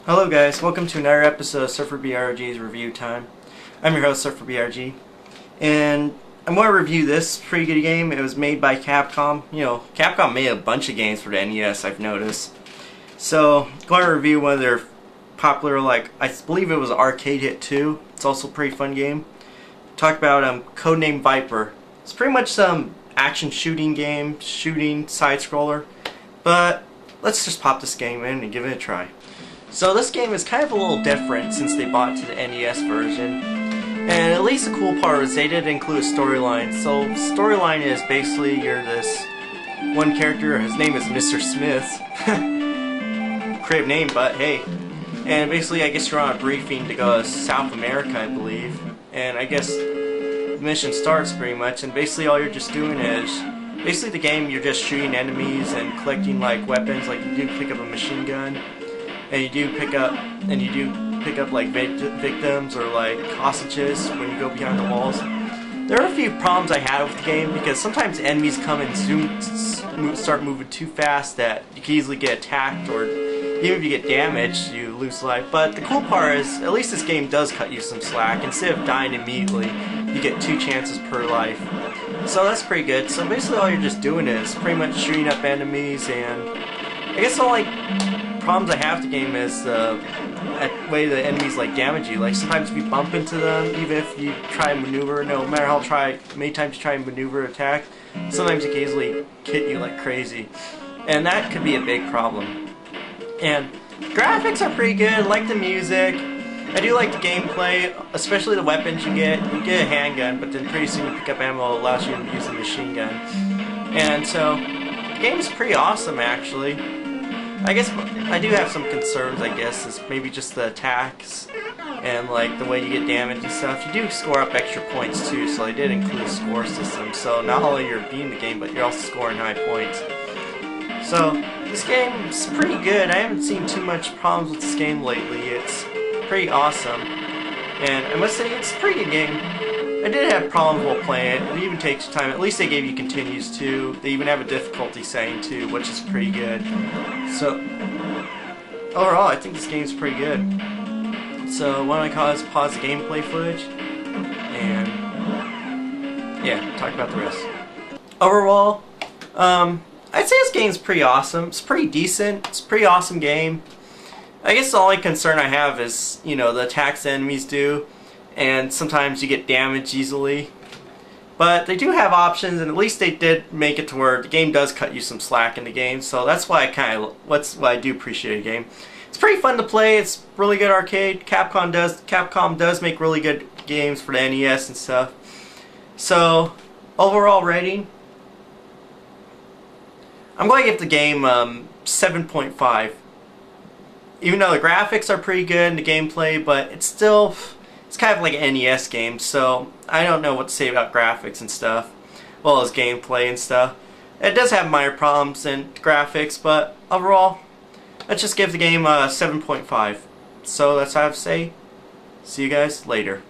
Hello guys, welcome to another episode of surferbrg's review time. I'm your host surferbrg, and I'm going to review this pretty good game. It was made by Capcom. You know, Capcom made a bunch of games for the NES, I've noticed. So, I'm going to review one of their popular, I believe it was Arcade Hit 2. It's also a pretty fun game. Talk about Codename Viper. It's pretty much some action shooting game, shooting side-scroller, but let's just pop this game in and give it a try. So this game is kind of a little different since they bought it to the NES version. And at least the cool part is they did include a storyline. So storyline is basically you're this one character, his name is Mr. Smith. Creative name, but hey. And basically I guess you're on a briefing to go to South America, I believe. And I guess the mission starts pretty much, and basically all you're just doing is basically the game you're just shooting enemies and collecting weapons, like you do pick up a machine gun. And you do pick up victims or hostages when you go behind the walls. There are a few problems I had with the game because sometimes enemies come and start moving too fast that you can easily get attacked, or even if you get damaged you lose life. But the cool part is at least this game does cut you some slack. Instead of dying immediately, you get 2 chances per life. So that's pretty good. So basically all you're just doing is pretty much shooting up enemies, and I guess the only problems I have with the game is the way the enemies damage you. Sometimes if you bump into them, even if you try and maneuver, no matter how many times you try and maneuver attack, sometimes you can easily hit you like crazy. And that could be a big problem. And graphics are pretty good. I like the music. I do like the gameplay, especially the weapons you get. You get a handgun, but then pretty soon you pick up ammo that allows you to use a machine gun. And so, the game's pretty awesome actually. I guess I do have some concerns, I guess, is maybe just the attacks and the way you get damaged and stuff. You do score up extra points too, so they did include a score system. So not only you're beating the game, but you're also scoring high points. So this game's pretty good. I haven't seen too much problems with this game lately. It's pretty awesome. And I must say, it's a pretty good game. I did have problems while playing it. It even takes time. At least they gave you continues too. They even have a difficulty setting too, which is pretty good. So overall, I think this game's pretty good. So why don't I pause the gameplay footage and yeah, talk about the rest. Overall, I'd say this game's pretty awesome. It's pretty decent. It's a pretty awesome game. I guess the only concern I have is, you know, the attacks the enemies do. And sometimes you get damaged easily. But they do have options, and at least they did make it to where the game does cut you some slack in the game. So that's why I do appreciate the game. It's pretty fun to play. It's really good arcade. Capcom does make really good games for the NES and stuff. So overall rating, I'm going to give the game 7.5. Even though the graphics are pretty good and the gameplay, but it's still, it's kind of like an NES game, so I don't know what to say about graphics and stuff, as well as gameplay and stuff. It does have minor problems in graphics, but overall, let's just give the game a 7.5. So that's all I have to say. See you guys later.